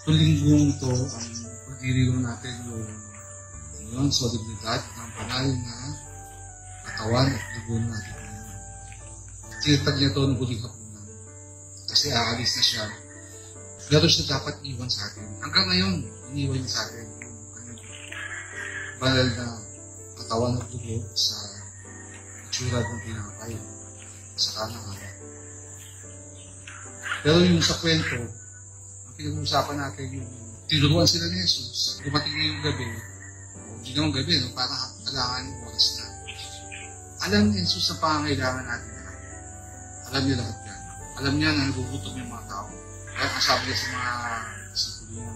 Itong linggong ito, ang pagdiriwang natin yung solemnidad ng banal na katawan at dugo ng ating Panginoon. Tinatag niya ito ng huling hapunan kasi aalis na siya. Meron siya dapat iwan sa atin. Hanggang ngayon, iniwan niya sa atin yung banal na katawan at dugo sa itsura ng tinapay sa kanang araw. Pero yung sa kwento, ang pinag-uusapan natin yung tinuruan sila ni Jesus, dumating na yung gabi, hindi naman gabi, no? Parang kailangan yung oras na. Alam ni Jesus ang pangangailangan natin. Alam niya lahat yan. Alam niya na nagugutom yung mga tao. Kaya ang sabi niya sa mga disipulo niya,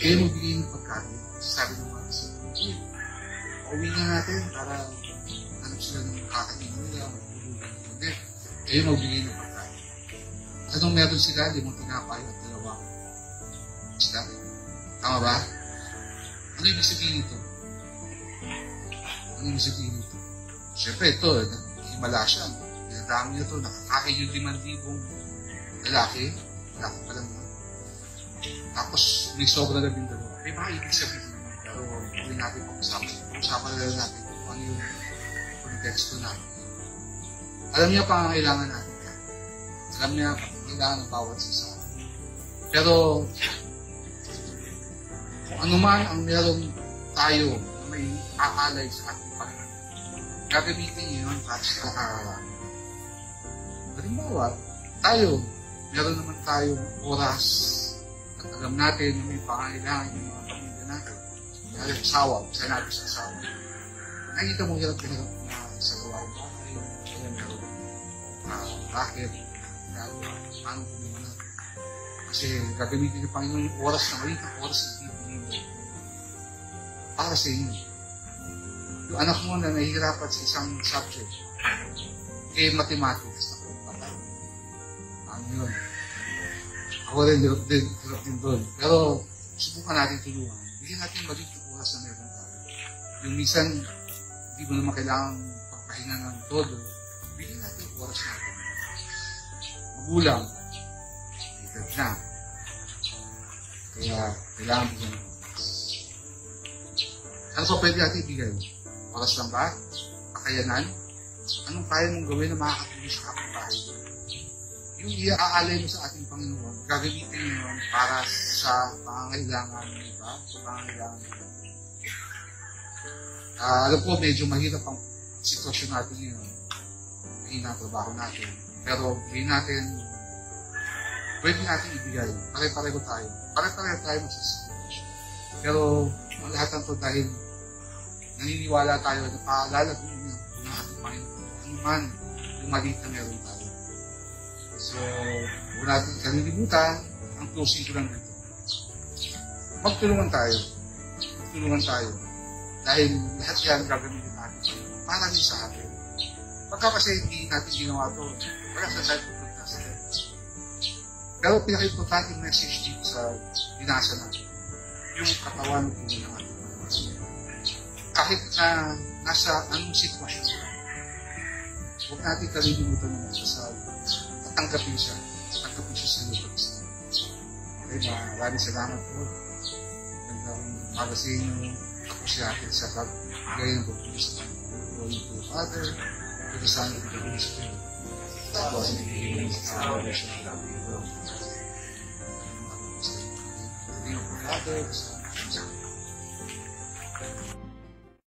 kayo magbigay ng pagkain. Sabi ng mga disipulo, pauwi na natin para hanap sila ng kakainin nila, hindi. Kayo magbigay ng pagkain. Anong meron sila? 5 tinapay at 2 isda. Tama ba? Ano ibig sabihin ito? Ano ibig sabihin ito? Siyempre ito, himala siya. Pinadami niya ito, nakakain yung 5,000 lalaki. Lalaki pa lang. Tapos may sobra na 12. May mga ibig sabihin. Pero hindi natin pag-usapan. Pag-usapan na lang natin kung ano yung konteksto natin. Alam niya pa ang kailangan natin. Alam niya kailangan ng bawat isa. Pero kung ano man ang meron tayo na may aalay sa ating Panginoon, gagamitin niyo yun para sa kakararami. Halimbawa, tayo, meron naman tayong oras at alam natin na may pangangailangan yung mga pamilya natin. Kaya asawa, kasi natin sa asawa. Nakikita mo hirap-hirap na sa gawain bahay, kaya meron racket, paano kung natin. Kasi gagamitin ng Panginoon yung oras na maliit ang oras na ibigin mo para sa inyo. Yung anak mo na nahihirapan sa isang subject, kaya mathematics na patay. Ano yun? Ako rin din doon. Pero subukan natin tulungan. Bigyan natin maliit ang oras na meron tayo. Yung minsan, hindi mo naman kailangan pagpahinga ng todo. Bigyan natin ang oras natin. Magulang, edad na. Kaya, kailangan mo yan. Ano pa pwede natin ibigay? Oras lang ba? Kakayanan? Anong kaya mong gawin na makakatulong sa kapitbahay? Yung iaalay mo sa ating Panginoon, gagamitin mo yun para sa pangangailangan ng iba, sa pangangailangan ng iba. Alam ko, medyo mahirap ang sitwasyon natin ngayon. Mahina ang trabaho natin. Pero hindi natin, pwede natin ibigay. Pare-pareho tayo. Pare-pareho tayo magsasitwasyon. Pero ang lahat ng ito dahil naniniwala tayo na paalalaguin niya ng ating Panginoon. Ano man yung maliit na meron tayo. So, huwag natin kalilimutan ang closing ko lang dito. Magtulungan tayo. Magtulungan tayo. Dahil lahat yan gagamitin natin para rin sa atin. Pagka kasi hindi natin ginawa ito, wala sa side of the Pero pinaka-importante message dito sa binasa natin, yung katawan ng ating Panginoon. Kahit na nasa anong sitwasyon, huwag natin kalilimutan ng kasal at tanggapin siya sa lugar. Okay, maraming salamat po. Gandang magasin yung tapos natin sa pagbigay ng pagpulis sa Glory to the Father, to the Son, and to the Holy Spirit. Tapos ang ibigay sa salvation ng Lamb of God. Father, the Son, and the Holy Spirit.